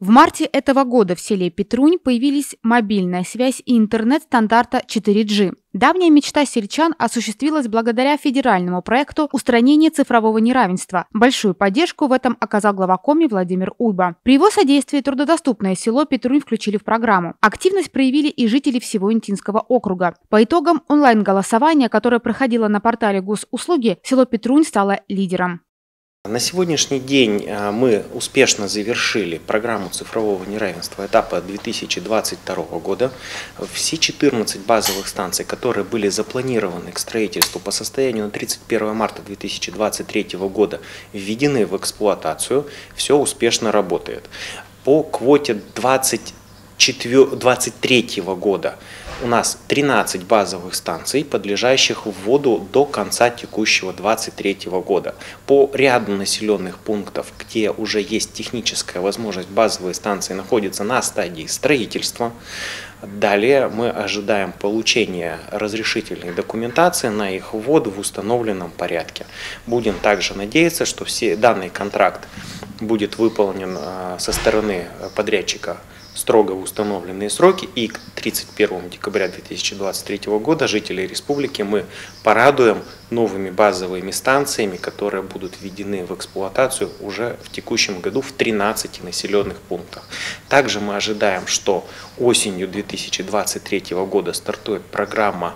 В марте этого года в селе Петрунь появились мобильная связь и интернет стандарта 4G. Давняя мечта сельчан осуществилась благодаря федеральному проекту устранения цифрового неравенства. Большую поддержку в этом оказал глава Коми Владимир Уйба. При его содействии труднодоступное село Петрунь включили в программу. Активность проявили и жители всего Интинского округа. По итогам онлайн-голосования, которое проходило на портале госуслуги, село Петрунь стало лидером. На сегодняшний день мы успешно завершили программу цифрового неравенства этапа 2022 года. Все 14 базовых станций, которые были запланированы к строительству по состоянию на 31 марта 2023 года, введены в эксплуатацию. Все успешно работает. По квоте 2023 года у нас 13 базовых станций, подлежащих вводу до конца текущего 2023 года. По ряду населенных пунктов, где уже есть техническая возможность, базовые станции находятся на стадии строительства. Далее мы ожидаем получения разрешительной документации на их ввод в установленном порядке. Будем также надеяться, что данный контракт будет выполнен со стороны подрядчика строго в установленные сроки, и к 31 декабря 2023 года жителей республики мы порадуем новыми базовыми станциями, которые будут введены в эксплуатацию уже в текущем году в 13 населенных пунктах. Также мы ожидаем, что осенью 2023 года стартует программа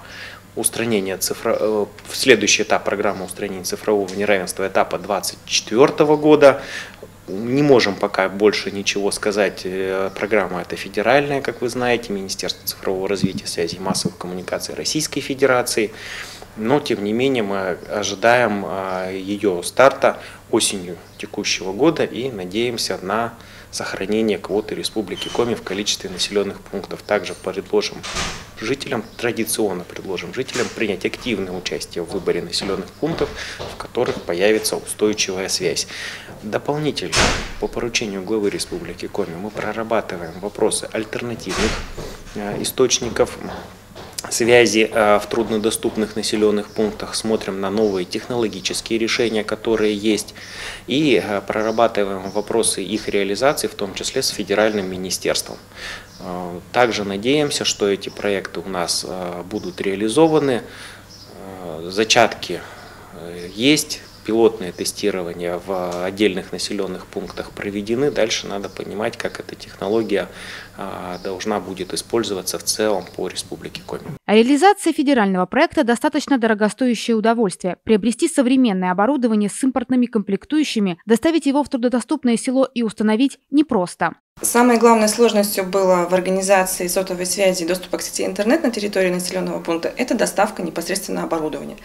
следующий этап программы устранения цифрового неравенства этапа 2024 года. Не можем пока больше ничего сказать. Программа эта федеральная, как вы знаете, Министерство цифрового развития, связи и массовых коммуникаций Российской Федерации. Но, тем не менее, мы ожидаем ее старта осенью текущего года и надеемся на сохранение квоты Республики Коми в количестве населенных пунктов. Также традиционно предложим жителям принять активное участие в выборе населенных пунктов, в которых появится устойчивая связь. Дополнительно по поручению главы Республики Коми мы прорабатываем вопросы альтернативных источников связи в труднодоступных населенных пунктах, смотрим на новые технологические решения, которые есть, и прорабатываем вопросы их реализации, в том числе с федеральным министерством. Также надеемся, что эти проекты у нас будут реализованы. Зачатки есть. Пилотные тестирования в отдельных населенных пунктах проведены. Дальше надо понимать, как эта технология должна будет использоваться в целом по Республике Коми. Реализация федерального проекта достаточно дорогостоящее удовольствие. Приобрести современное оборудование с импортными комплектующими, доставить его в труднодоступное село и установить непросто. Самой главной сложностью было в организации сотовой связи и доступа к сети интернет на территории населенного пункта – это доставка непосредственно оборудования.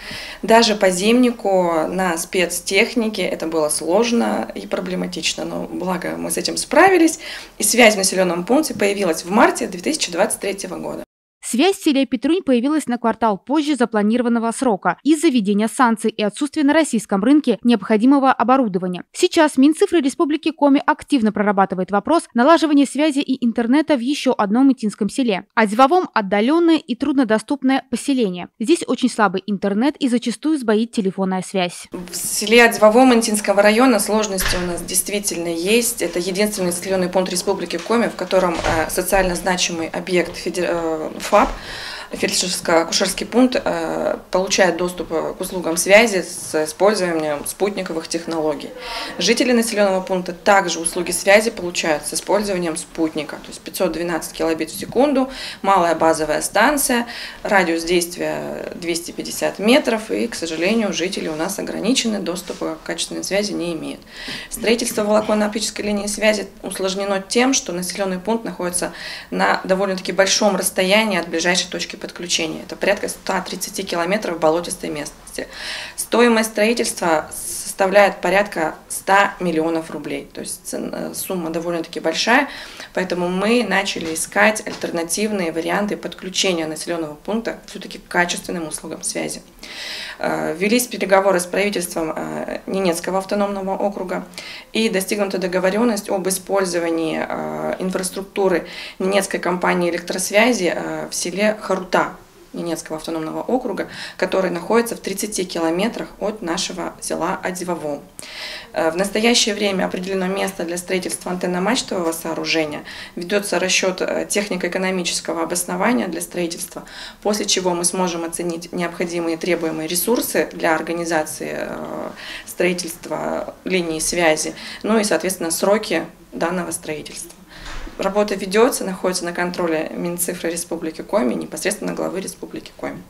Даже по зимнику на спецтехнике это было сложно и проблематично, но благо мы с этим справились, и связь в населенном пункте появилась в марте 2023 года. Связь в селе Петрунь появилась на квартал позже запланированного срока из-за введения санкций и отсутствия на российском рынке необходимого оборудования. Сейчас Минцифры Республики Коми активно прорабатывает вопрос налаживания связи и интернета в еще одном интинском селе. Адзивавом – отдаленное и труднодоступное поселение. Здесь очень слабый интернет и зачастую сбоит телефонная связь. В селе Адзивавом Интинского района сложности у нас действительно есть. Это единственный населенный пункт Республики Коми, в котором социально значимый объект ФАП, фельдшерско-акушерский пункт, получает доступ к услугам связи с использованием спутниковых технологий. Жители населенного пункта также услуги связи получают с использованием спутника, то есть 512 килобит в секунду, малая базовая станция, радиус действия 250 метров, и, к сожалению, жители у нас ограничены, доступа к качественной связи не имеют. Строительство волоконно-оптической линии связи усложнено тем, что населенный пункт находится на довольно-таки большом расстоянии от ближайшей точки подключения. Это порядка 130 километров болотистой местности. Стоимость строительства составляет порядка 100 миллионов рублей. То есть сумма довольно-таки большая, поэтому мы начали искать альтернативные варианты подключения населенного пункта все-таки к качественным услугам связи. Велись переговоры с правительством Ненецкого автономного округа и достигнута договоренность об использовании инфраструктуры Ненецкой компании электросвязи в селе Харута Ненецкого автономного округа, который находится в 30 километрах от нашего села Одивово. В настоящее время определено место для строительства антенно-мачтового сооружения, ведется расчет технико-экономического обоснования для строительства, после чего мы сможем оценить необходимые требуемые ресурсы для организации строительства линии связи, ну и, соответственно, сроки данного строительства. Работа ведется, находится на контроле Минцифры Республики Коми, непосредственно главы Республики Коми.